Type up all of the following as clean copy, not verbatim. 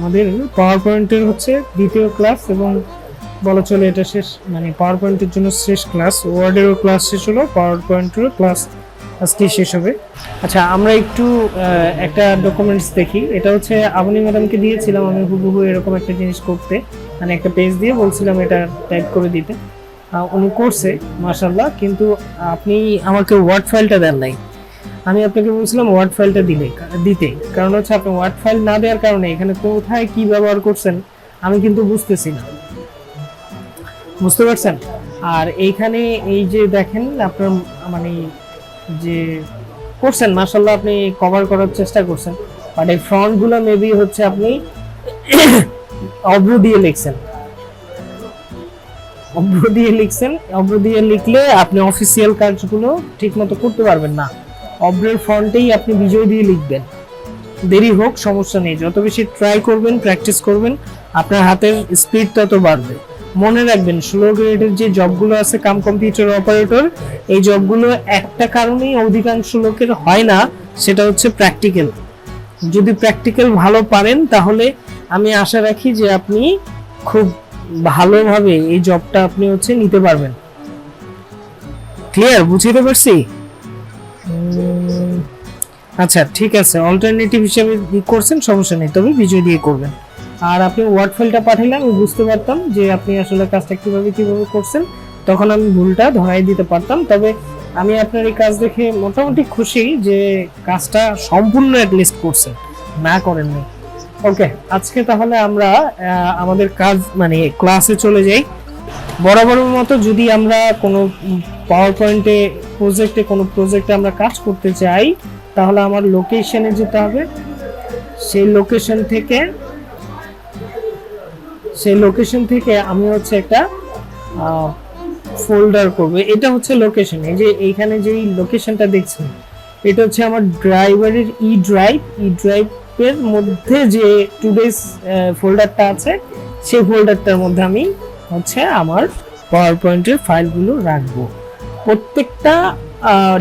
আমাদের পাওয়ার পয়েন্টের হচ্ছে দ্বিতীয় ক্লাস এবং বলা চলে এটা শেষ, মানে পাওয়ার পয়েন্টের জন্য শেষ ক্লাস। ওয়ার্ডেরও ক্লাস শেষ হলো, পাওয়ার পয়েন্টেরও ক্লাস আজকে শেষ হবে। আচ্ছা, আমরা একটু একটা ডকুমেন্টস দেখি। এটা হচ্ছে আবনি ম্যাডামকে দিয়েছিলাম আমি হুবহু এরকম একটা জিনিস করতে, মানে একটা পেজ দিয়ে বলছিলাম এটা টাইপ করে দিতে। উনি করছে মাশাআল্লাহ, কিন্তু আপনি আমাকে ওয়ার্ড ফাইলটা দেন নাই। আমি আপনাকে বলছিলাম ওয়ার্ড ফাইলটা দিতে, কারণ হচ্ছে আপনি ওয়ার্ড ফাইল না দেওয়ার কারণে এখানে কোথায় কি ব্যবহার করছেন আমি কিন্তু বুঝতেছি না, বুঝতে পারছেন? আর এইখানে এই যে দেখেন আপনার মানে যে করছেন মাশাআল্লাহ, আপনি কভার করার চেষ্টা করছেন, বাট এই ফ্রন্ট গুলো মেবি হচ্ছে আপনি অব্র দিয়ে লিখছেন। অব্র দিয়ে লিখলে আপনি অফিসিয়াল কাজগুলো ঠিকমতো করতে পারবেন না। অব্রের ফ্রন্টেই আপনি বিজয় দিয়ে লিখবেন, দেরি হোক সমস্যা নেই, যত বেশি ট্রাই করবেন প্র্যাকটিস করবেন আপনার হাতের স্পিড তত বাড়বে। মনে রাখবেন 16 গ্রেডের যে জবগুলো আছে কাম কম্পিউটার অপারেটর, এই জবগুলো একটা কারণেই অধিকাংশ লোকের হয় না, সেটা হচ্ছে প্র্যাকটিক্যাল। যদি প্র্যাকটিক্যাল ভালো পারেন তাহলে আমি আশা রাখি যে আপনি খুব ভালোভাবে এই জবটা আপনি হচ্ছে নিতে পারবেন। ক্লিয়ার? বুঝতে পারছি? আচ্ছা ঠিক আছে, অল্টারনেটিভ হিসেবে করছেন সমস্যা নেই, তবে বিজয় দিয়ে করবেন। আর আপনি ওয়ার্ড ফাইলটা পাঠালে আমি বুঝতে পারতাম যে আপনি আসলে কাজটা কিভাবে করছেন, তখন আমি ভুলটা ধরাই দিতে পারতাম। তবে আমি আপনার এই কাজ দেখে মোটামুটি খুশি যে কাজটা সম্পূর্ণ অ্যাটলিস্ট করছেন, না করেননি। ওকে, আজকে তাহলে আমরা আমাদের কাজ মানে ক্লাসে চলে যাই। বরাবরের মতো যদি আমরা কোনো পাওয়ার পয়েন্টে কোনো প্রজেক্টে আমরা কাজ করতে চাই, তাহলে আমার লোকেশনে যেতে হবে। সেই লোকেশন থেকে আমি হচ্ছে একটা ফোল্ডার করব। এটা হচ্ছে লোকেশন। এই যে এইখানে যেই লোকেশনটা দেখছেন, এটা হচ্ছে আমার ড্রাইভারের ই ড্রাইভের মধ্যে যে টুডেস ফোল্ডারটা আছে, সেই ফোল্ডারটার মধ্যে আমি হচ্ছে আমার পাওয়ার পয়েন্টের ফাইলগুলো রাখবো। প্রত্যেকটা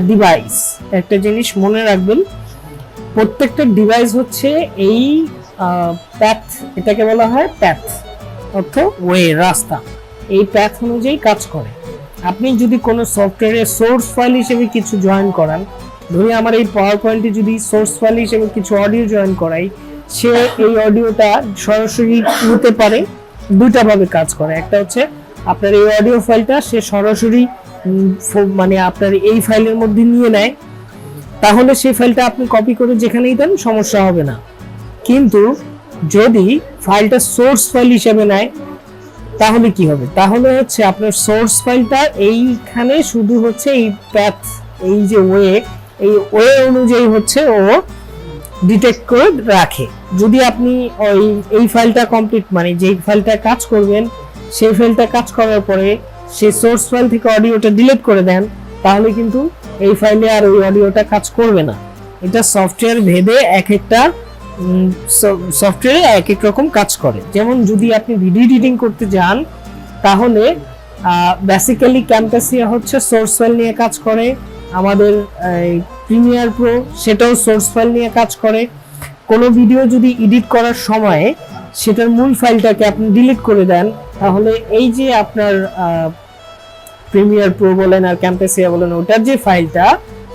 ডিভাইস, একটা জিনিস মনে রাখবেন, প্রত্যেকটা ডিভাইস হচ্ছে এই প্যাথ, এটাকে বলা হয় প্যাথ অর্থ ওয়ে, রাস্তা। এই প্যাথ অনুযায়ী কাজ করে। আপনি যদি কোনো সফটওয়্যারে সোর্স ফাইল হিসেবে কিছু জয়েন করান, ধরি আমার এই পাওয়ার পয়েন্টে যদি সোর্স ফাইল হিসেবে কিছু অডিও জয়েন করাই, সে এই অডিওটা সরাসরি নিতে পারে। দুইটা ভাবে কাজ করে, একটা হচ্ছে আপনার এই অডিও ফাইলটা সে সরাসরি মানে আপনার এই ফাইলের মধ্যে নিয়ে নেয়, তাহলে সেই ফাইলটা আপনি কপি করে যেখানেই দেন সমস্যা হবে না। কিন্তু যদি ফাইলটা সোর্স ফাইল হিসেবে নেয় তাহলে কি হবে? তাহলে হচ্ছে আপনার সোর্স ফাইলটা এইখানে শুধু হচ্ছে এই প্যাথ, এই যে এই ওয়ে অনুযায়ী হচ্ছে ও ডিটেক্ট করে রাখে। যদি আপনি এই ফাইলটা কমপ্লিট মানে যেই ফাইলটা কাজ করবেন সেই ফাইলটা কাজ করার পরে সেই সোর্স ফাইল থেকে অডিওটা ডিলিট করে দেন, তাহলে কিন্তু এই ফাইলে আর ওই অডিওটা কাজ করবে না। এটা সফটওয়্যার ভেদে এক একটা সফটওয়্যারে এক এক রকম কাজ করে। যেমন যদি আপনি ভিডিও এডিটিং করতে যান, তাহলে বেসিক্যালি ক্যাম্পাসিয়া হচ্ছে সোর্স ফাইল নিয়ে কাজ করে। আমাদের প্রিমিয়ার প্রো সেটাও সোর্স ফাইল নিয়ে কাজ করে। কোনো ভিডিও যদি এডিট করার সময় সেটার মূল ফাইলটাকে আপনি ডিলিট করে দেন, তাহলে এই যে আপনার প্রিমিয়ার প্রো বলেন আর ক্যাম্পাসিয়া বলেন, ওটার যে ফাইলটা,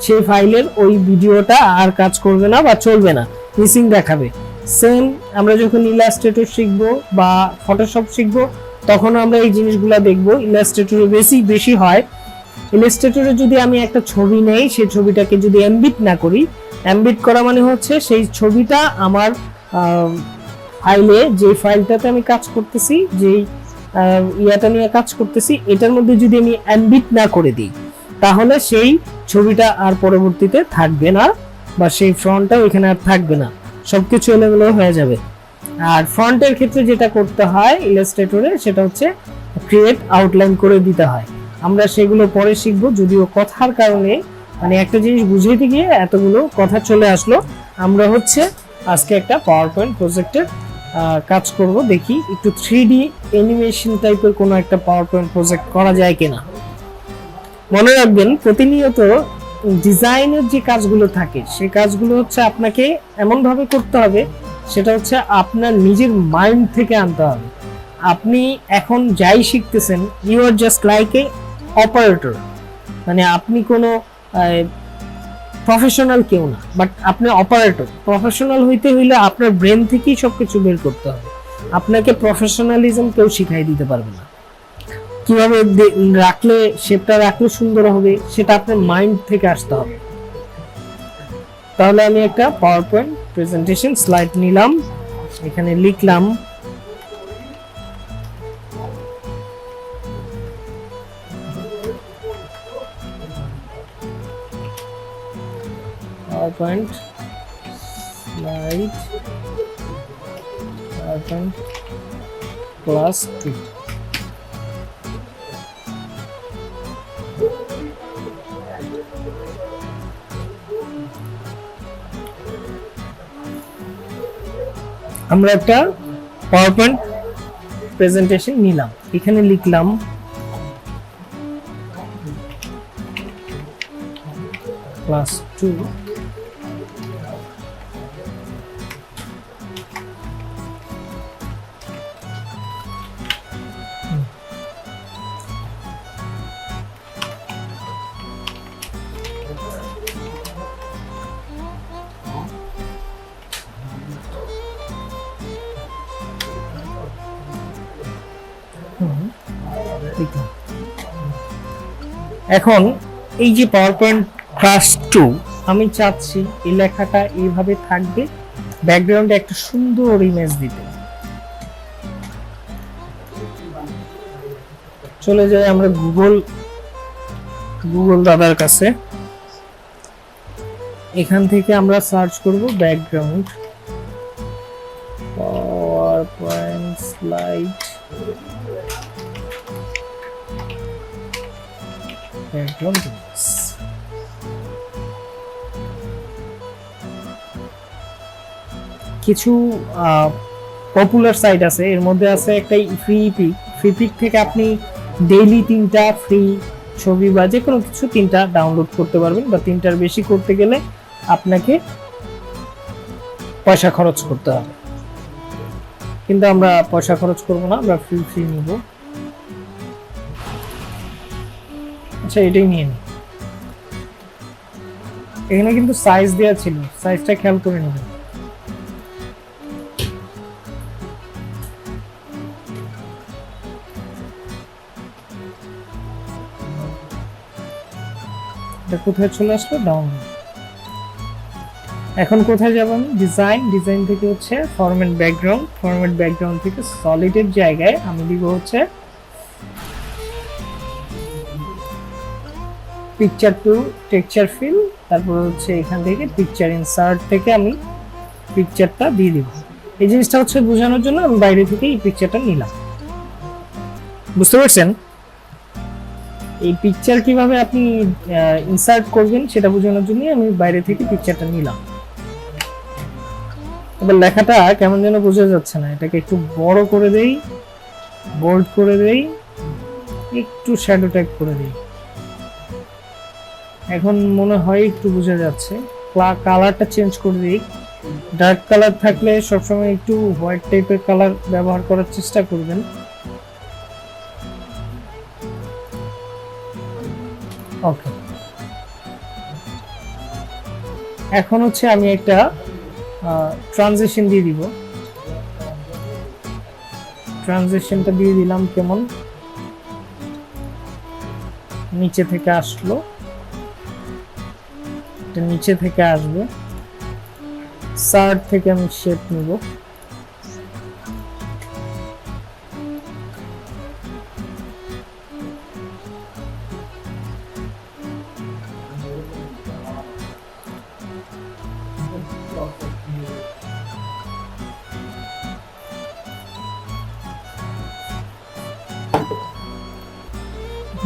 সেই ফাইলের ওই ভিডিওটা আর কাজ করবে না বা চলবে না, মিসিং দেখাবে। সেম আমরা যখন ইলাস্ট্রেটর শিখবো বা ফটোশপ শিখবো, তখন আমরা এই জিনিসগুলো দেখবো। ইলাস্ট্রেটরে বেশি হয়। ইলাস্ট্রেটরে যদি আমি একটা ছবি নেই, সেই ছবিটাকে যদি এমবিট না করি, এমবিট করা মানে হচ্ছে সেই ছবিটা আমার ফাইলে, যে ফাইলটাতে আমি কাজ করতেছি, যেই ইয়াটা নিয়ে কাজ করতেছি, এটার মধ্যে যদি আমি এমবিট না করে দিই, তাহলে সেই ছবিটা আর পরবর্তীতে থাকবে না, বা সেই ফ্রন্টটাও এখানে আর থাকবে না, সবকিছু এলোমেলো হয়ে যাবে। আর ফ্রন্টের ক্ষেত্রে যেটা করতে হয় ইলাস্ট্রেটরে, সেটা হচ্ছে ক্রিয়েট আউটলাইন করে দিতে হয়। আমরা সেগুলো পরে শিখবো, যদিও কথার কারণে মানে একটা জিনিস বুঝাইতে গিয়ে এতগুলো কথা চলে আসলো। আমরা হচ্ছে আজকে একটা পাওয়ার পয়েন্ট প্রজেক্টের কাজ করব, দেখি একটু 3D অ্যানিমেশন টাইপের কোনো একটা পাওয়ার পয়েন্ট প্রজেক্ট করা যায় কিনা। মনে রাখবেন, প্রতিনিয়ত ডিজাইনের যে কাজগুলো থাকে, সেই কাজগুলো হচ্ছে আপনাকে এমনভাবে করতে হবে সেটা হচ্ছে আপনার নিজের মাইন্ড থেকে আনতে হবে। আপনি এখন যাই শিখতেছেন, you are just like a operator, মানে আপনি কোনো প্রফেশনাল কেউ না, বাট আপনি অপারেটর। প্রফেশনাল হইতে হইলে আপনার ব্রেন থেকেই সবকিছু বের করতে হবে। আপনাকে প্রফেশনালিজম কেউ শিখাই দিতে পারবে না। কিভাবে রাখলে শেপটা রাখলে সুন্দর হবে সেটা আপনার মাইন্ড থেকে আসতে হবে। তাহলে আমি একটা পাওয়ার পয়েন্ট প্রেজেন্টেশন স্লাইড নিলাম, এখানে লিখলাম PowerPoint slide PowerPoint class 2। আমরা একটা PowerPoint প্রেজেন্টেশন নিলাম, এখানে লিখলাম class 2 এখন এই যে PowerPoint ক্লাস 2, আমি চাচ্ছি এই লেখাটা এইভাবে থাকবে, ব্যাকগ্রাউন্ডে একটা সুন্দর ইমেজ দিতে। চলে যাই আমরা গুগল দাদার কাছে, এখান থেকে আমরা সার্চ করব ব্যাকগ্রাউন্ড PowerPoint স্লাইড ব্যাকগ্রাউন্ড। কিছু পপুলার সাইট আছে, এর মধ্যে আছে একটা ফ্রি পিক থেকে আপনি ডেইলি 3টা ফ্রি ছবি বা যে কোনো কিছু 3টা ডাউনলোড করতে পারবেন, বা 3টার বেশি করতে গেলে আপনাকে পয়সা খরচ করতে হবে, কিন্তু আমরা পয়সা খরচ করব না, আমরা ফ্রি নিব। আচ্ছা, এটাই নিয়ে নিই। এখানে কিন্তু সাইজ দেওয়া ছিল, সাইজটা খেয়াল করে নেবেন। এটা কোথায় চলে আসলো? ডাউনলোড। এখন কোথায় যাব আমি? ডিজাইন থেকে হচ্ছে ফরম্যাট ব্যাকগ্রাউন্ড থেকে সলিডের জায়গায় আমি দিব হচ্ছে পিকচার টু টেক্সচার ফিল, তারপর হচ্ছে এখান থেকে পিকচার ইনসার্ট থেকে আমি পিকচারটা দিয়ে দিব। এই জিনিসটা হচ্ছে বোঝানোর জন্য আমি বাইরে থেকে এই পিকচারটা নিলাম, বুঝতে পারছেন? এই পিকচার কিভাবে আপনি ইনসার্ট করবেন সেটা বোঝানোর জন্য আমি বাইরে থেকে পিকচারটা নিলাম। এবার লেখাটা কেমন যেন বোঝা যাচ্ছে না, এটাকে একটু বড় করে দেই, বোল্ড করে দেই, একটু শ্যাডো টাইপ করে দেই। এখন মনে হয় একটু বোঝা যাচ্ছে। কালারটা চেঞ্জ করে দিই, ডার্ক কালার থাকলে সবসময় একটু হোয়াইট টাইপের কালার ব্যবহার করার চেষ্টা করবেন। ওকে, এখন হচ্ছে আমি একটা ট্রানজিশন দিয়ে দিব। ট্রানজিশনটা দিয়ে দিলাম, কেমন নিচে থেকে আসলো, এটা নিচে থেকে আসবে। সাইড থেকে আমি শেপ নিব,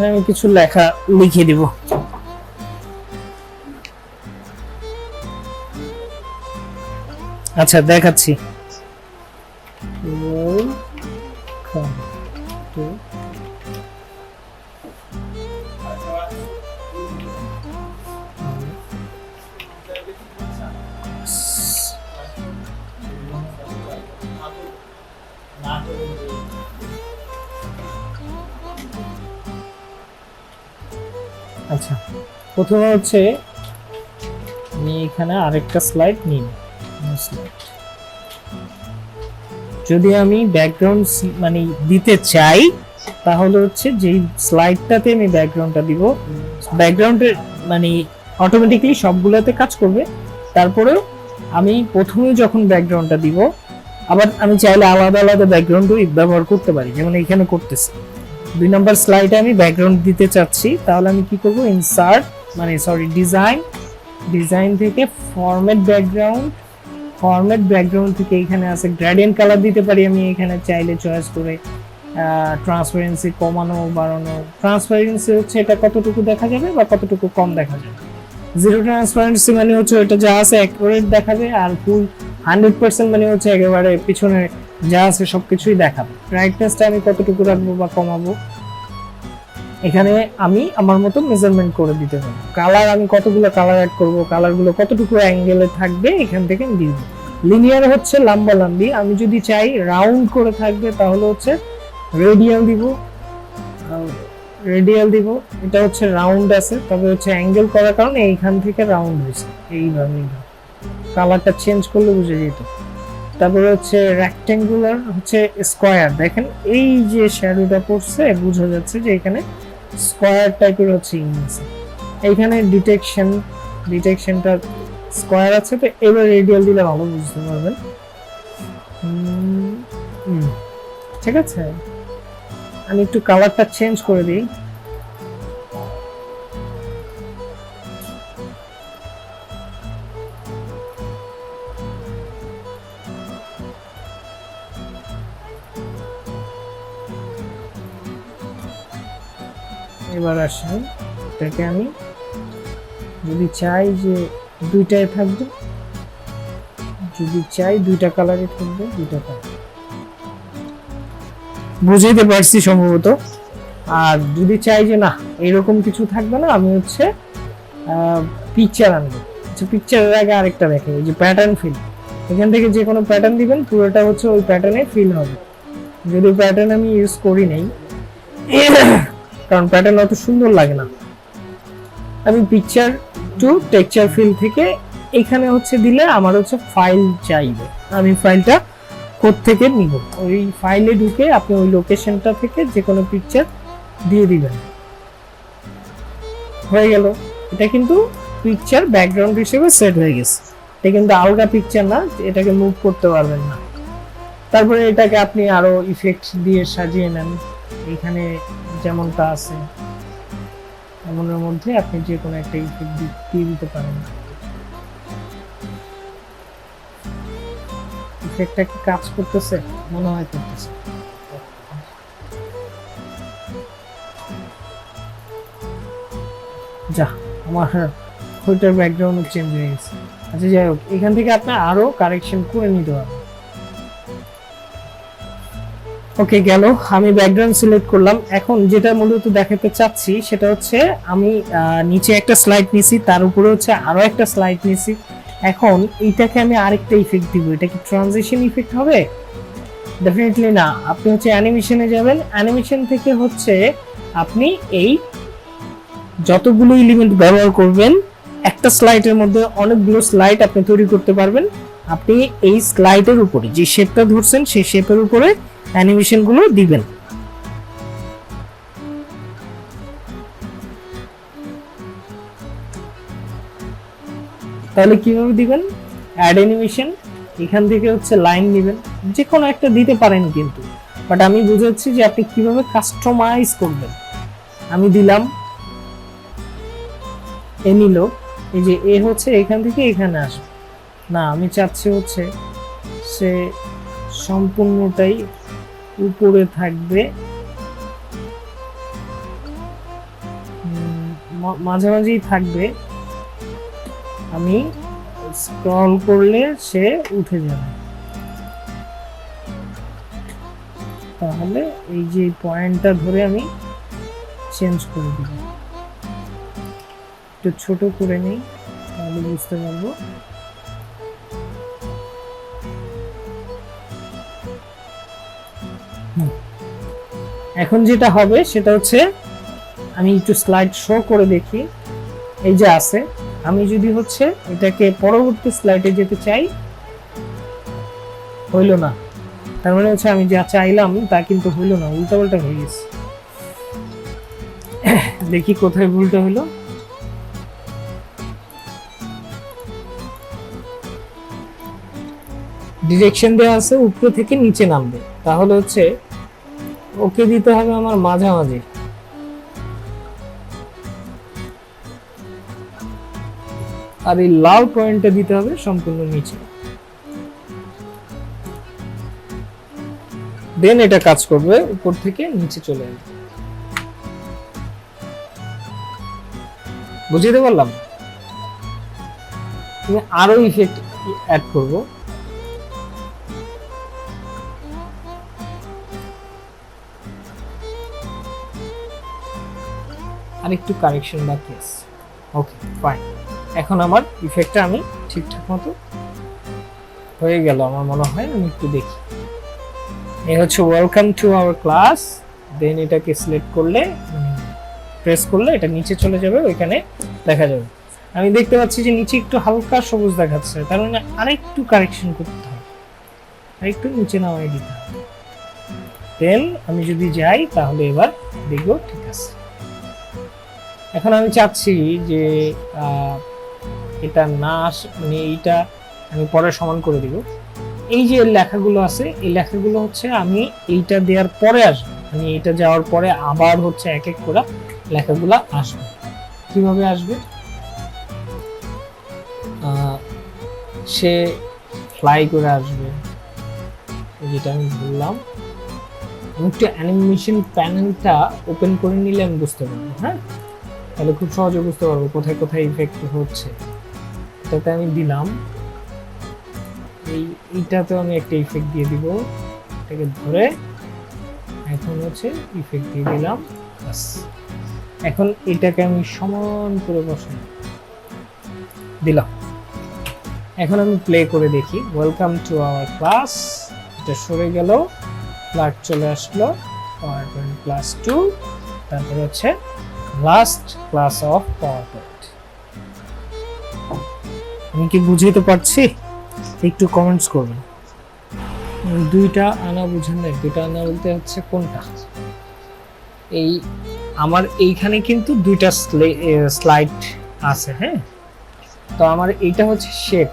আমি কিছু লেখা লিখে দিব। আচ্ছা, দেখাচ্ছি। আচ্ছা, প্রথমে হচ্ছে আমি এখানে আরেকটা স্লাইড নিই। যদি আমি ব্যাকগ্রাউন্ড মানে দিতে চাই, তাহলে হচ্ছে যেই স্লাইডটাতে আমি ব্যাকগ্রাউন্ডটা দিব, ব্যাকগ্রাউন্ডের মানে অটোমেটিক্যালি সবগুলোতে কাজ করবে। তারপরেও আমি প্রথমে যখন ব্যাকগ্রাউন্ডটা দিব, আবার আমি চাইলে আলাদা আলাদা ব্যাকগ্রাউন্ডও ব্যবহার করতে পারি, যেমন এখানে করতেছি। 2 নম্বর স্লাইডে আমি ব্যাকগ্রাউন্ড দিতে চাচ্ছি, তাহলে আমি কি করব, ইনসার্ট মানে সরি ডিজাইন থেকে ফরম্যাট ব্যাকগ্রাউন্ড থেকে এখানে আছে গ্রেডিয়েন্ট কালার দিতে পারি আমি এখানে চাইলে চয়েস করে। ট্রান্সপারেন্সি কমানো বাড়ানো, ট্রান্সপারেন্সি হচ্ছে এটা কতটুকু দেখা যাবে বা কতটুকু কম দেখা যাবে। জিরো ট্রান্সপারেন্সি মানে হচ্ছে এটা যা আছে অ্যাকুরেট দেখাবে, আর ফুল 100% মানে হচ্ছে একেবারে পিছনে যা আছে সবকিছুই দেখাবে। ব্রাইটনেসটা আমি কতটুকু রাখবো বা কমাবো, এখানে আমি আমার মতো মেজারমেন্ট করে দিতে পারবো। কালার আমি কতগুলো কালার অ্যাড করব, কালারগুলো কতটুকু অ্যাঙ্গেলে থাকবে এখান থেকে আমি দিয়ে দেবো। লিনিয়ার হচ্ছে লম্বা লম্বি, আমি যদি চাই রাউন্ড করে থাকবে তাহলে হচ্ছে রেডিয়াল দিব। এটা হচ্ছে রাউন্ড আছে, তবে হচ্ছে অ্যাঙ্গেল করার কারণে এইখান থেকে রাউন্ড হয়েছে। এইভাবে কালারটা চেঞ্জ করলে বুঝে যেত। তারপরে হচ্ছে রেক্ট্যাঙ্গুলার হচ্ছে স্কোয়ার, দেখেন এই যে শ্যাডোটা পড়ছে বোঝা যাচ্ছে যে এখানে স্কোয়ার টাইপের হচ্ছে ইমেজ। এইখানে ডিটেকশনটা স্কোয়ার আছে, তো এবার রেডিয়াল দিলে ভালো বুঝতে পারবেন। ঠিক আছে, আমি একটু কালারটা চেঞ্জ করে দিই। এবার আসেন, এটাকে আমি যদি চাই যে দুইটায় থাকবে, যদি চাই দুইটা কালারে থাকবে, দুইটা কালার বুঝাইতে পারছি সম্ভবত। আর যদি চাই যে না এরকম কিছু থাকবে না, আমি হচ্ছে পিকচার আনবো। আচ্ছা, পিকচারের আগে আরেকটা দেখে, এই যে প্যাটার্ন ফিল, এখান থেকে যে কোনো প্যাটার্ন দিবেন, পুরোটা হচ্ছে ওই প্যাটার্নে ফিল হবে। যদি প্যাটার্ন আমি ইউজ করি নাই, কারণ প্যাটার্ন অত সুন্দর লাগে না, আমি পিকচার টু টেক্সচার ফিল থেকে এখানে হচ্ছে দিলে আমার হচ্ছে ফাইল চাইবে, আমি ফাইলটা কোথ থেকে নিব, ওই ফাইলে ঢুকে আপনি ওই লোকেশনটা থেকে যে কোনো পিকচার দিয়ে দিবেন, হয়ে গেল। এটা কিন্তু পিকচার ব্যাকগ্রাউন্ড হিসেবে সেট হয়ে গেছে। এটা কিন্তু আলগা পিকচার না, এটাকে মুভ করতে পারবেন না। তারপরে এটাকে আপনি আরো ইফেক্ট দিয়ে সাজিয়ে নেন, এখানে যেমনটা আছে এমনের মধ্যে আপনি যে কোনো একটা ইফেক্ট দিয়ে দিতে পারেন। ইফেক্টটা কি কাজ করতেছে? মনে হয় করতেছে। যা, আমার ওইটার ব্যাকগ্রাউন্ড চেঞ্জ হয়ে গেছে। আচ্ছা, যাই হোক, এখান থেকে আপনি আরো কারেকশন করে নিতে পারবেন। ওকে, গেল। আমি ব্যাকগ্রাউন্ড সিলেক্ট করলাম। এখন যেটা মূলত দেখাতে চাচ্ছি সেটা হচ্ছে আমি নিচে একটা স্লাইড নিছি, তার উপরে হচ্ছে আরো একটা স্লাইড নিছি। এখন এইটাকে আমি আরেকটা ইফেক্ট দিব। এটা কি ট্রানজিশন ইফেক্ট হবে? ডেফিনেটলি না। আপনি হচ্ছে অ্যানিমেশনে যাবেন, অ্যানিমেশন থেকে হচ্ছে আপনি এই যতগুলো এলিমেন্ট ব্যবহার করবেন, একটা স্লাইডের মধ্যে অনেকগুলো স্লাইড আপনি তৈরি করতে পারবেন। আপনি এই স্লাইডের উপরে যে শেপটা ধরছেন সেই শেপের উপরে অ্যানিমেশন গুলো দিবেন। তাহলে কিভাবে দিবেন? অ্যাড অ্যানিমেশন, এখান থেকে হচ্ছে লাইন নেবেন, যে কোনো একটা দিতে পারেন কিন্তু, বাট আমি বুঝাচ্ছি যে আপনি কিভাবে কাস্টমাইজ করবেন। আমি দিলাম, এ নিল, এই যে এ হচ্ছে এখান থেকে এখানে আসবে না, আমি চাচ্ছি হচ্ছে সে সম্পূর্ণটাই উপরে থাকবে, মাঝামাঝি থাকবে। আমি স্ক্রল করলে সে উঠে যাবে। তাহলে এই যে পয়েন্টটা ধরে আমি চেঞ্জ করে দিব, একটু ছোট করে নিই তাহলে বুঝতে পারবো। এখন যেটা হবে সেটা হচ্ছে আমি একটু স্লাইড শো করে দেখি। এই যে আছে, আমি যদি হচ্ছে এটাকে পরবর্তী স্লাইডে যেতে চাই, হইল না। তার মানে হচ্ছে আমি যা চাইলাম তা কিন্তু হইল না, উল্টাপাল্টা হয়ে গেছে। দেখি কোথায় ভুলটা হলো। ডিরেকশন দেওয়া আছে উপর থেকে নিচে নামবে, তাহলে হচ্ছে ওকে দিতে হবে আমার মাঝামাঝি। আর এই লাল পয়েন্টটা দিতে হবে সম্পূর্ণ নিচে। দেন এটা কাজ করবে, উপর থেকে নিচে চলে আসবে। বুঝতে পারলাম? তুমি আরো ইফেক্ট অ্যাড করব। আর একটু কারেকশন বাকি আছে। ওকে ফাইন, এখন আমার ইফেক্টটা আমি ঠিকঠাক মতো হয়ে গেল আমার মনে হয়। আমি একটু দেখি, এই হচ্ছে ওয়েলকাম টু আওয়ার ক্লাস। দেন এটাকে সিলেক্ট করলে, প্রেস করলে এটা নিচে চলে যাবে, ওইখানে দেখা যাবে। আমি দেখতে পাচ্ছি যে নিচে একটু হালকা সবুজ দেখাচ্ছে, তার মানে আরেকটু কারেকশন করতে হবে, আরেকটু নিচে নামাই দিতে হবে। দেন আমি যদি যাই তাহলে এবার দেখবো ঠিক আছে। এখন আমি চাচ্ছি যে এটা না মানে এইটা আমি পরে সমান করে দিব। এই যে লেখাগুলো আছে, এই লেখাগুলো হচ্ছে আমি এইটা দেওয়ার পরে আসবে, আমি এইটা যাওয়ার পরে আবার হচ্ছে এক এক করে লেখাগুলো আসবে। কিভাবে আসবে? সে ফ্লাই করে আসবে, যেটা আমি বললাম। আমি একটু অ্যানিমেশন প্যানেলটা ওপেন করে নিলে আমি বুঝতে পারবো। হ্যাঁ, তাহলে খুব সহজে বুঝতে পারবো কোথায় কোথায় ইফেক্ট হচ্ছে। এটাতে আমি দিলাম, এইটাতে আমি একটা ইফেক্ট দিয়ে দিব, এটাকে ধরে এখন হচ্ছে ইফেক্ট দিয়ে দিলাম। বাস, এখন এটাকে আমি সমান করে বসাই দিলাম। এখন আমি প্লে করে দেখি। ওয়েলকাম টু আওয়ার ক্লাস, এটা সরে গেল, ফ্ল্যাট চলে আসলো, PowerPoint ক্লাস 2, তারপর হচ্ছে লাস্ট ক্লাস অফ PowerPoint। আমি কি বুঝাইতে পারছি? একটু কমেন্টস করবেন। দুইটা আনা বুঝেন না? দুইটা আনা বলতে হচ্ছে কোনটা? এই আমার এইখানে কিন্তু দুইটা স্লাইড আছে। হ্যাঁ, তো আমার এইটা হচ্ছে শেপ,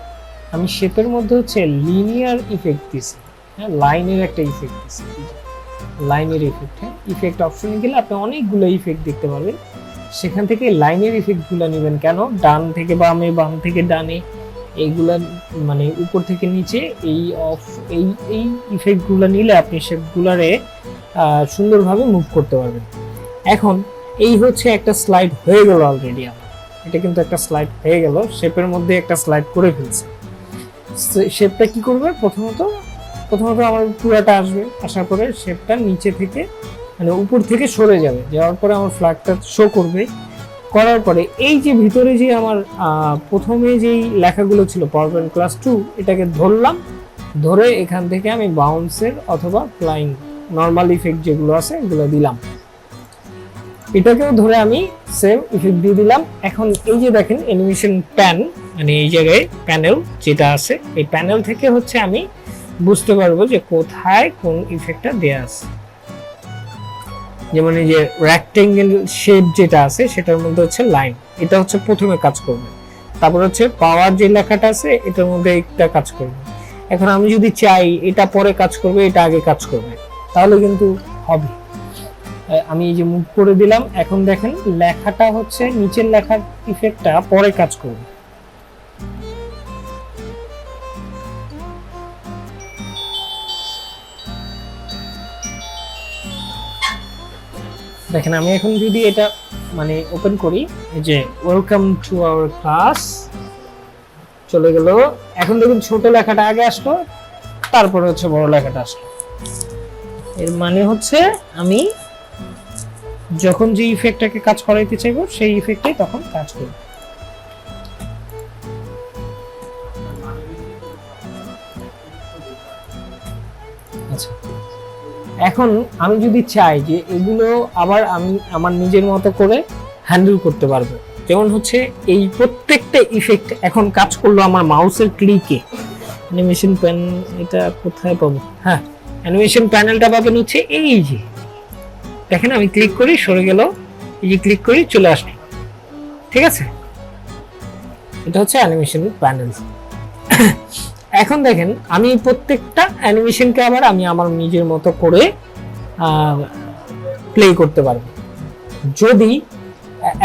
আমি শেপের মধ্যে হচ্ছে লিনিয়ার ইফেক্ট দিছি। হ্যাঁ, লাইনের একটা ইফেক্ট দিছি, লাইনের ইফেক্ট। হ্যাঁ, ইফেক্ট অপশনে গেলে আপনি অনেকগুলো ইফেক্ট দেখতে পাবেন, সেখান থেকে লাইনের ইফেক্টগুলো নেবেন। কেন? ডান থেকে বামে, বাম থেকে ডানে, এইগুলা মানে উপর থেকে নিচে, এই এই ইফেক্টগুলো নিলে আপনি শেপগুলারে সুন্দরভাবে মুভ করতে পারবেন। এখন এই হচ্ছে একটা স্লাইড হয়ে গেল অলরেডি আমার, এটা কিন্তু একটা স্লাইড হয়ে গেল, শেপের মধ্যে একটা স্লাইড করে ফেলছে। শেপটা কি করবে? প্রথমত আমার পুরাটা আসবে, আসার পরে শেপটা নিচে থেকে মানে উপর থেকে সরে যাবে, যাওয়ার পরে আমার ফ্ল্যাগটা শো করবে। করার পরে এই যে ভিতরে যে আমার প্রথমে যেই লেখাগুলো ছিল PowerPoint ক্লাস 2, এটাকে ধরলাম, ধরে এখান থেকে আমি বাউন্সের অথবা ফ্লাইং নর্মাল ইফেক্ট যেগুলো আছে এগুলো দিলাম। এটাকেও ধরে আমি সেম ইফেক্ট দিয়ে দিলাম। এখন এই যে দেখেন অ্যানিমেশন প্যান, মানে এই জায়গায় প্যানেল যেটা আছে, এই প্যানেল থেকে হচ্ছে আমি বুঝতে পারবো যে কোথায় কোন ইফেক্টটা দেয়া আছে। যেমন এই যে রেক্টেঙ্গেল শেপ যেটা আছে সেটার মধ্যে হচ্ছে লাইন, এটা হচ্ছে প্রথমে কাজ করবে। তারপর হচ্ছে পাওয়ার যে লেখাটা আছে এটার মধ্যে একটা কাজ করবে। এখন আমি যদি চাই এটা পরে কাজ করবে, এটা আগে কাজ করবে, তাহলে কিন্তু হবে। আমি এই যে মুভ করে দিলাম, এখন দেখেন লেখাটা হচ্ছে নিচের লেখার ইফেক্টটা পরে কাজ করবে। দেখেন আমি এখন যদি এটা মানে ওপেন করি, এই যে ওয়েলকাম টু আওয়ার ক্লাস চলে গেল। এখন দেখুন ছোট লেখাটা আগে আসলো, তারপরে হচ্ছে বড় লেখাটা আসলো। এর মানে হচ্ছে আমি যখন যে ইফেক্টটাকে কাজ করাইতে চাইবো সেই ইফেক্টটাই তখন কাজ করবে। আচ্ছা, এখন আমি যদি চাই যে এগুলো আবার আমি আমার নিজের মতো করে হ্যান্ডেল করতে পারবো, যেমন হচ্ছে এই প্রত্যেকটা ইফেক্ট এখন কাজ করলো আমার মাউসের ক্লিকে। অ্যানিমেশন প্যান এটা কোথায় পাবো? হ্যাঁ, অ্যানিমেশন প্যানেলটা পাবেন হচ্ছে এই যে দেখেন, আমি ক্লিক করি সরে গেল, এই যে ক্লিক করি চলে আসলো, ঠিক আছে? এটা হচ্ছে অ্যানিমেশন প্যানেল। এখন দেখেন আমি প্রত্যেকটা অ্যানিমেশনকে আবার আমি আমার নিজের মতো করে প্লে করতে পারবো। যদি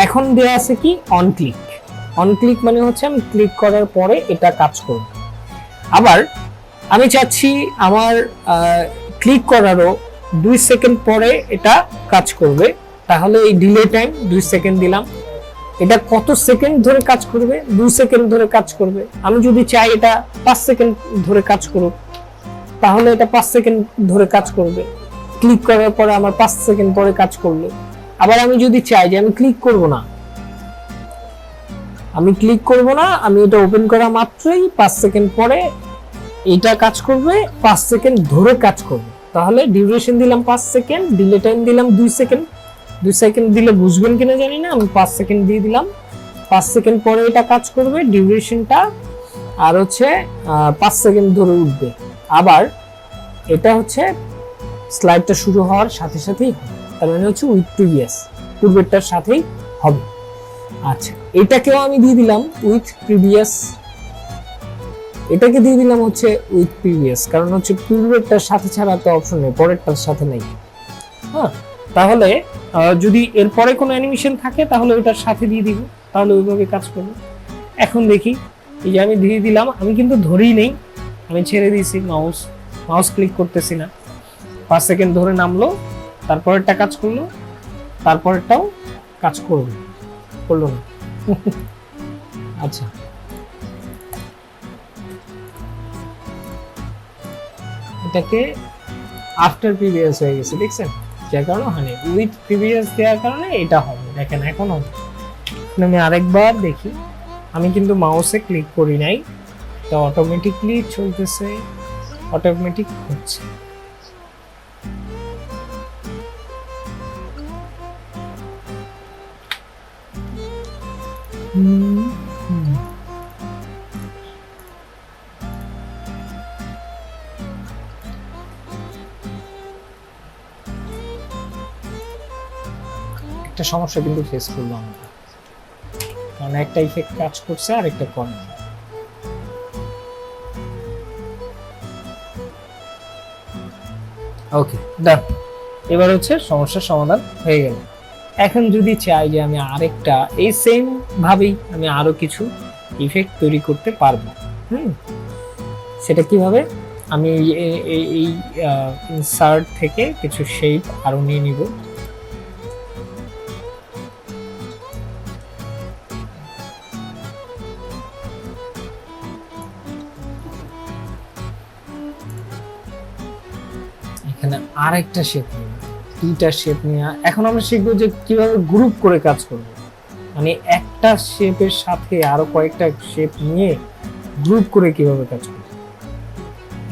এখন দেয়া আছে কি অন ক্লিক, অন ক্লিক মানে হচ্ছে আমি ক্লিক করার পরে এটা কাজ করবে। আবার আমি চাচ্ছি আমার ক্লিক করারও 2 সেকেন্ড পরে এটা কাজ করবে, তাহলে এই ডিলে টাইম 2 সেকেন্ড দিলাম। এটা কত সেকেন্ড ধরে কাজ করবে? 2 সেকেন্ড ধরে কাজ করবে। আমি যদি চাই এটা 5 সেকেন্ড ধরে কাজ করুক, তাহলে এটা 5 সেকেন্ড ধরে কাজ করবে। ক্লিক করার পরে আমার 5 সেকেন্ড পরে কাজ করবে। আবার আমি যদি চাই যে আমি ক্লিক করব না, আমি এটা ওপেন করা মাত্রই 5 সেকেন্ড পরে এটা কাজ করবে, 5 সেকেন্ড ধরে কাজ করবে। তাহলে ডিউরেশন দিলাম 5 সেকেন্ড, ডিলে টাইম দিলাম 2 সেকেন্ড। 2 সেকেন্ড দিলে বুঝবেন কিনা জানি না, আমি 5 সেকেন্ড দিয়ে দিলাম। 5 সেকেন্ড পরে এটা কাজ করবে, ডিউরেশনটা আর হচ্ছে 5 সেকেন্ড ধরে উঠবে। আবার এটা হচ্ছে স্লাইডটা শুরু হওয়ার সাথে সাথেই হবে, তার মানে হচ্ছে উইথ প্রিভিয়াস, পূর্বেরটার সাথেই হবে। আচ্ছা, এটাকেও আমি দিয়ে দিলাম উইথ প্রিভিয়াস, এটাকে দিয়ে দিলাম হচ্ছে উইথ প্রিভিয়াস, কারণ হচ্ছে পূর্বেরটার সাথে ছাড়া তো অপশন নেই, পরেরটার সাথে নেই। হ্যাঁ, তাহলে যদি এরপরে কোনো অ্যানিমেশন থাকে তাহলে ওটার সাথে দিয়ে দিব, তাহলে ওইভাবে কাজ করবে। এখন দেখি, এই যে আমি দিয়ে দিলাম, আমি কিন্তু ধরেই নেই, আমি ছেড়ে দিয়েছি, মাউস ক্লিক করতেছি না। 5 সেকেন্ড ধরে নামলো, তারপরেরটা কাজ করলো, তারপরেরটাও কাজ করলো না। আচ্ছা, এটাকে আফটার প্রিভিয়াস হয়ে গেছে, দেখছেন? যার কারণে হয় উইথ প্রিভিয়াস দেওয়ার কারণে এটা হবে। দেখেন এখন হবে। আমি আরেকবার দেখি, আমি কিন্তু মাউসে ক্লিক করি নাই, এটা অটোমেটিকলি চলতেছে, অটোমেটিক হচ্ছে। একটা সমস্যা কিন্তু ফেস করবো আমরা, কারণ একটা ইফেক্ট কাজ করছে আর একটা করে। ওকে, ডান। এবার হচ্ছে সমস্যার সমাধান হয়ে গেল। এখন যদি চাই যে আমি আরেকটা এই সেম ভাবেই আমি আরো কিছু ইফেক্ট তৈরি করতে পারবো, সেটা কিভাবে? আমি এই ইনসার্ট থেকে কিছু শেপ আরো নিয়ে নিব। এখানে আরেকটা শেপ নিব, 2টা শেপ নিয়ে এখন আমরা শিখবো যে কিভাবে গ্রুপ করে কাজ করব। মানে একটা শেপের সাথে আরো কয়েকটা শেপ নিয়ে গ্রুপ করে কিভাবে কাজ করব।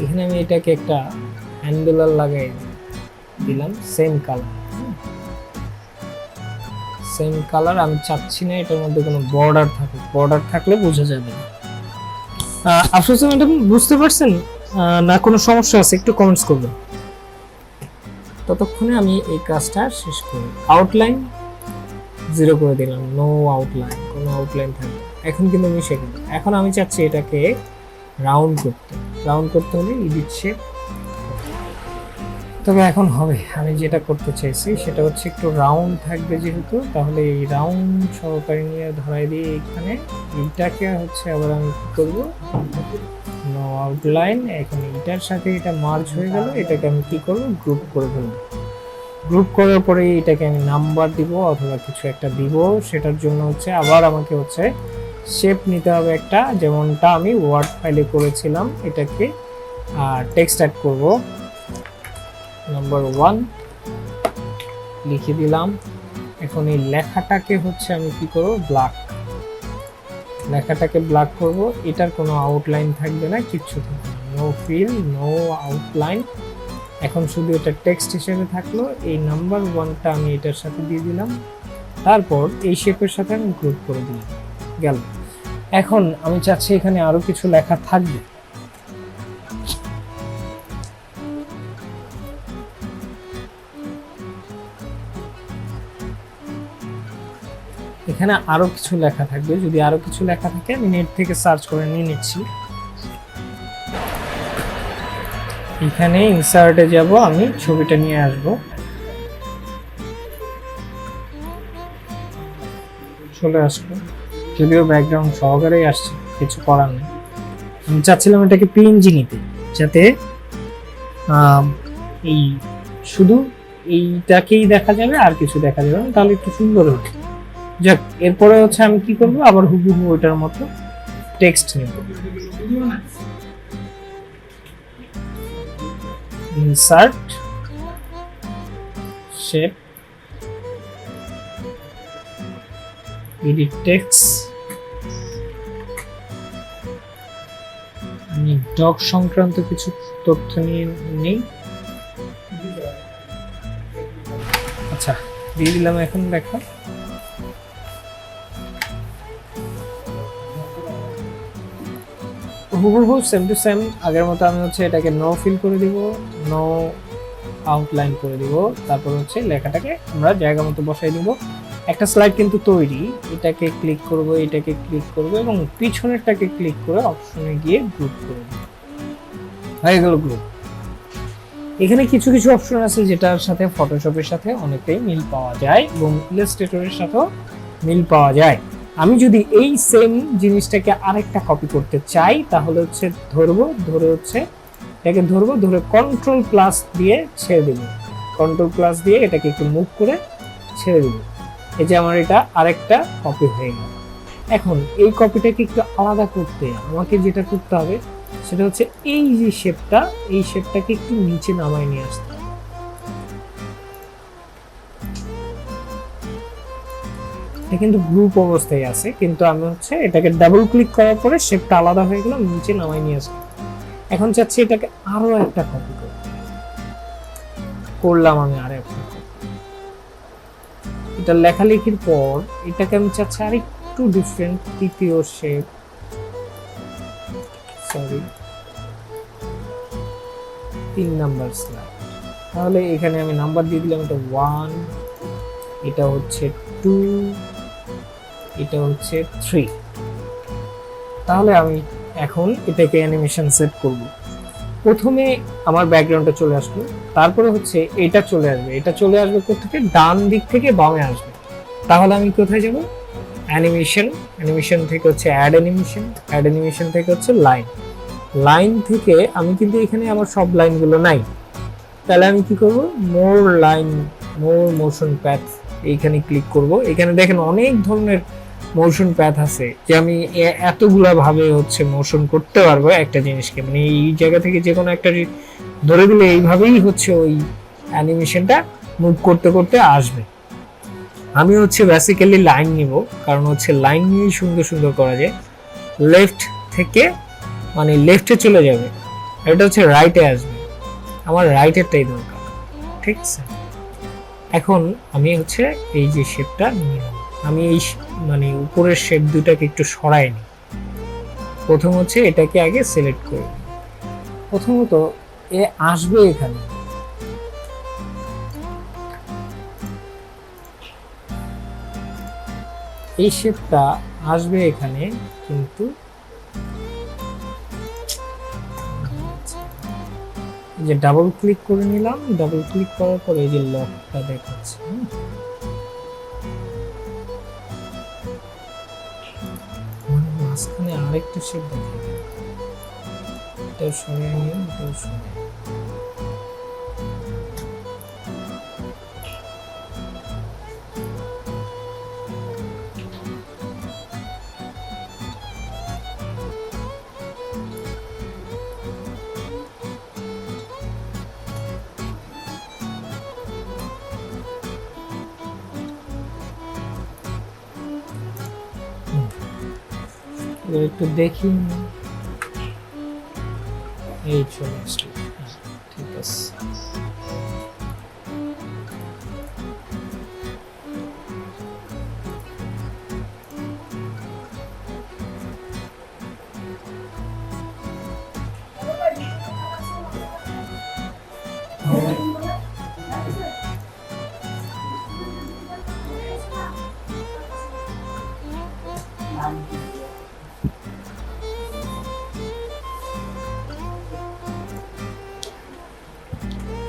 এখানে আমি এটাকে একটা হ্যান্ডেলার লাগাই দিলাম, সেম কালার। আমি চাচ্ছি না এটার মধ্যে কোনো বর্ডার থাকুক, বর্ডার থাকলে বোঝা যাবে না। আফসোস, এটা বুঝতে পারছেন না? কোনো সমস্যা আছে একটু কমেন্টস করবেন। ততক্ষণে আমি এই কাজটা শেষ করি। আউটলাইন 0 করে দিলাম, নো আউটলাইন, কোনো আউটলাইন থাকবে। এখন কিন্তু মিশে গেল। এখন আমি চাচ্ছি এটাকে রাউন্ড করতে হলে এডিট শেপ। তবে এখন হবে, আমি যেটা করতে চাইছি সেটা হচ্ছে একটু রাউন্ড থাকবে যেহেতু, তাহলে এই রাউন্ড সহকারে নিয়ে ধরাই দিয়ে এখানে এইটাকে হচ্ছে আবার আমি কি করবো, নো আউটলাইন। এখন এটার সাথে এটা মার্জ হয়ে গেল, এটাকে আমি কি করবো, গ্রুপ করে ফেলবো। গ্রুপ করার পরে এটাকে আমি নাম্বার দিব অথবা কিছু একটা দিব। সেটার জন্য হচ্ছে আবার আমাকে হচ্ছে শেপ নিতে হবে একটা, যেমনটা আমি ওয়ার্ড ফাইলে করেছিলাম। এটাকে টেক্সট অ্যাড করব, নাম্বার 1 লিখে দিলাম। এখন এই লেখাটাকে হচ্ছে আমি কি করব, লেখাটাকে ব্ল্যাক করব। এটার কোনো আউটলাইন থাকবে না, কিচ্ছু থাকবে না, নো ফিল, নো আউটলাইন। এখন শুধু এটা টেক্সট হিসেবে থাকলো। এই নাম্বার 1টা আমি এটার সাথে দিয়ে দিলাম, তারপর এই শেপের সাথে আমি গ্রুপ করে দিলাম, গেল। এখন আমি চাচ্ছি এখানে আরো কিছু লেখা থাকবে। এখানে আরো কিছু লেখা থাকবে, যদি আরো কিছু লেখা থাকে আমি নেট থেকে সার্চ করে নিয়ে নিচ্ছি। এখানে ইনসার্টে যাব, আমি ছবিটা নিয়ে আসব, চলে আসবো, যদিও ব্যাকগ্রাউন্ড সহকারেই আসছে, কিছু করার নেই। আমি চাচ্ছিলাম এটাকে পিএনজি নিতে, যাতে এই শুধু এইটাকেই দেখা যাবে আর কিছু দেখা যাবে না, তাহলে একটু সুন্দর হবে। যাক, এরপরে হচ্ছে আমি কি করব, আবার হুবহু ওইটার মতো টেক্সট নেব। Insert shape, edit text. আমি ডগ সংক্রান্ত কিছু তথ্য নিয়ে নেই। আচ্ছা, দিয়ে দিলাম। এখন লেখা হুবহু সেম টু সেম আগের মতো আমি হচ্ছে এটাকে নো ফিল করে দিব, নো আউটলাইন করে দিব, তারপর হচ্ছে লেখাটাকে আমরা জায়গা মতো বসাই দিব। একটা স্লাইড কিন্তু তৈরি, এটাকে ক্লিক করব, এটাকে ক্লিক করব এবং পিছনেরটাকে ক্লিক করে অপশনে গিয়ে গ্রুপ করে দেব, হয়ে গেল গ্রুপ। এখানে কিছু কিছু অপশন আছে যেটার সাথে ফটোশপের সাথে অনেকটাই মিল পাওয়া যায় এবং ইলাস্ট্রেটরের সাথেও মিল পাওয়া যায়। আমি যদি এই সেম জিনিসটাকে আরেকটা কপি করতে চাই, তাহলে হচ্ছে ধরে কন্ট্রোল প্লাস দিয়ে ছেড়ে দেব, কন্ট্রোল প্লাস দিয়ে এটাকে একটু মুভ করে ছেড়ে দেব। এই যে আমার এটা আরেকটা কপি হয়ে গেল। এখন এই কপিটাকে একটু আলাদা করতে আমাকে যেটা করতে হবে সেটা হচ্ছে এই যে শেপটা, এই শেপটাকে একটু নিচে নামায় নিয়ে আসতে হবে। এটা কিন্তু গ্রুপ অবস্থায় আছে, কিন্তু আমি হচ্ছে এটাকে ডাবল ক্লিক করার পরে শেপটা আলাদা হয়ে গেল, নিচে নামায় নিয়ে আসলাম। এখন চাচ্ছি এটাকে আরো একটা কপি করলাম আমি আরো একটা। এটা লেখালেখির পর এটাকে আমি চাচ্ছি আর একটু ডিফারেন্ট, তৃতীয় শেপ, সরি 3 নাম্বার স্লাইড। তাহলে এখানে আমি নাম্বার দিয়ে দিলাম, এটা 1, এটা হচ্ছে 2, এটা হচ্ছে 3। তাহলে আমি এখন এটাকে অ্যানিমেশন সেট করব। প্রথমে আমার ব্যাকগ্রাউন্ডটা চলে আসলো, তারপরে হচ্ছে এটা চলে আসবে। এটা চলে আসবে কোথা থেকে? ডান দিক থেকে বামে আসবে। তাহলে আমি কোথায় যাব? অ্যানিমেশন, অ্যানিমেশন থেকে হচ্ছে অ্যাড অ্যানিমেশন, অ্যাড অ্যানিমেশন থেকে হচ্ছে লাইন, লাইন থেকে আমি কিন্তু এখানে আমার সব লাইনগুলো নাই, তাহলে আমি কি করব? মোর লাইন, মোর মোশন প্যাথ, এইখানে ক্লিক করব। এখানে দেখেন অনেক ধরনের মোশন প্যাথ আছে, যে আমি এতগুলা ভাবে হচ্ছে মোশন করতে পারবো একটা জিনিসকে, মানে এই জায়গা থেকে যে কোনো একটা ধরে দিলে এইভাবেই হচ্ছে ওই অ্যানিমেশনটা মুভ করতে করতে আসবে। আমি হচ্ছে বেসিক্যালি লাইন নিব, কারণ হচ্ছে লাইন নিয়েই সুন্দর সুন্দর করা যায়। লেফট থেকে মানে লেফটে চলে যাবে, এটা হচ্ছে রাইটে আসবে, আমার রাইটেরটাই দরকার, ঠিক আছে? এখন আমি হচ্ছে এই যে শেপটা নিলাম, আমি এই মানে উপরের শেপ দুটাকে একটু সরাই নিই। প্রথম হচ্ছে এটাকে আগে সিলেক্ট করে নিই। প্রথমত এ আসবে এখানে, এই শেপটা আসবে এখানে, কিন্তু এই যে ডাবল ক্লিক করে নিলাম, ডাবল ক্লিক করার পরে এই যে লকটা দেখাচ্ছে, মাঝখানে আরেকটা শেপ দেখা যায়, এটাও সরিয়ে নিয়ে এটাও সরিয়ে। একটু দেখি, এই চলে আসছে, ঠিক আছে।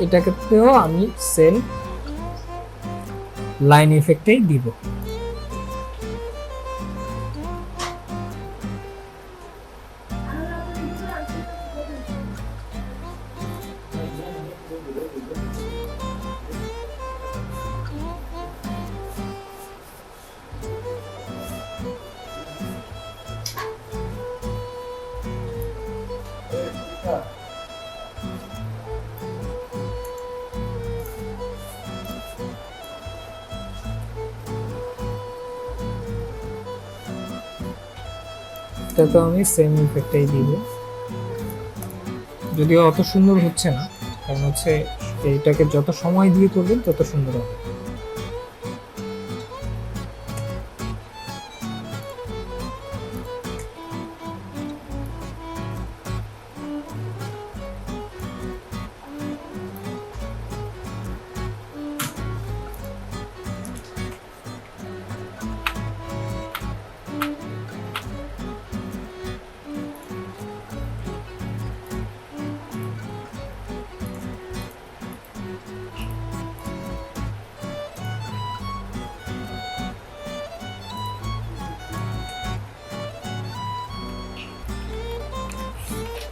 এটাকেও আমি সেম লাইন ইফেক্টেই দিব। এটা তো আমি সেম ইফেক্টটাই দিব, যদিও অত সুন্দর হচ্ছে না, কারণ হচ্ছে এইটাকে যত সময় দিয়ে করবেন তত সুন্দর হবে।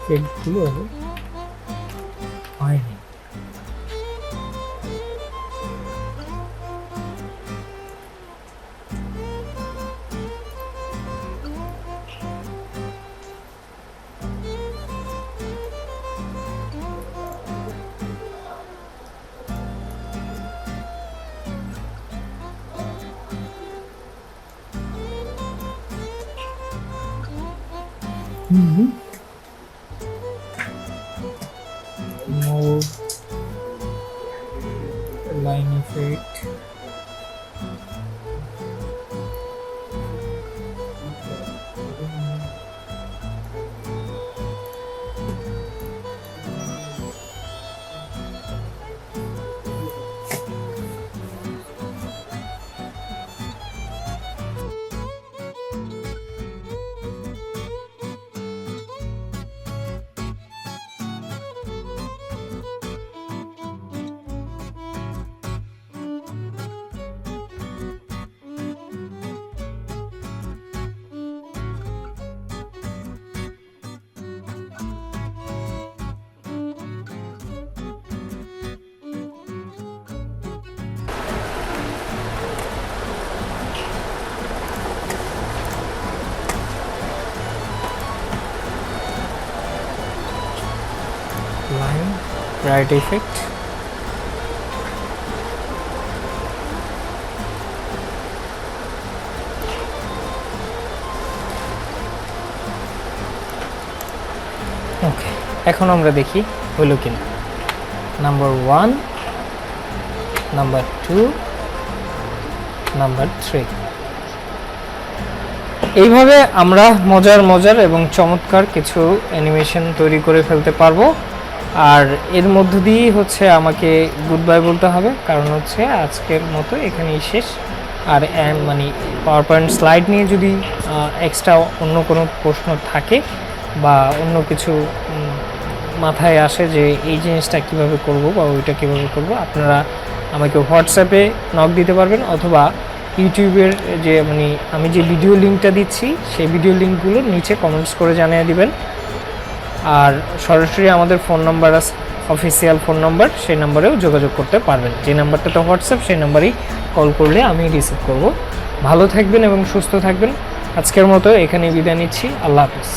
পেটগুলো হয়নি। More line effect. Line bright effect. ওকে, এখন আমরা দেখি হলো কিনা। Number 1, number 2, number 3। এইভাবে আমরা মজার এবং চমৎকার কিছু অ্যানিমেশন তৈরি করে ফেলতে পারবো। আর এর মধ্য দিয়েই হচ্ছে আমাকে গুড বাই বলতে হবে, কারণ হচ্ছে আজকের মতো এখানেই শেষ। আর মানে পাওয়ার পয়েন্ট স্লাইড নিয়ে যদি এক্সট্রা অন্য কোনো প্রশ্ন থাকে বা অন্য কিছু মাথায় আসে যে এই জিনিসটা কিভাবে করব বা ওইটা কিভাবে করব, আপনারা আমাকে হোয়াটসঅ্যাপে নক দিতে পারবেন, অথবা ইউটিউবের যে মানে আমি যে ভিডিও লিঙ্কটা দিচ্ছি সেই ভিডিও লিঙ্কগুলো নিচে কমেন্টস করে জানিয়ে দিবেন। আর সরাসরি আমাদের ফোন নাম্বার আছে, অফিসিয়াল ফোন নাম্বার, সেই নাম্বারেও যোগাযোগ করতে পারবেন। যে নাম্বারটাতে হোয়াটসঅ্যাপ সেই নাম্বারেই কল করলে আমি রিসিভ করব। ভালো থাকবেন এবং সুস্থ থাকবেন। আজকের মতো এখানেই বিদায় নিচ্ছি। আল্লাহ হাফেজ।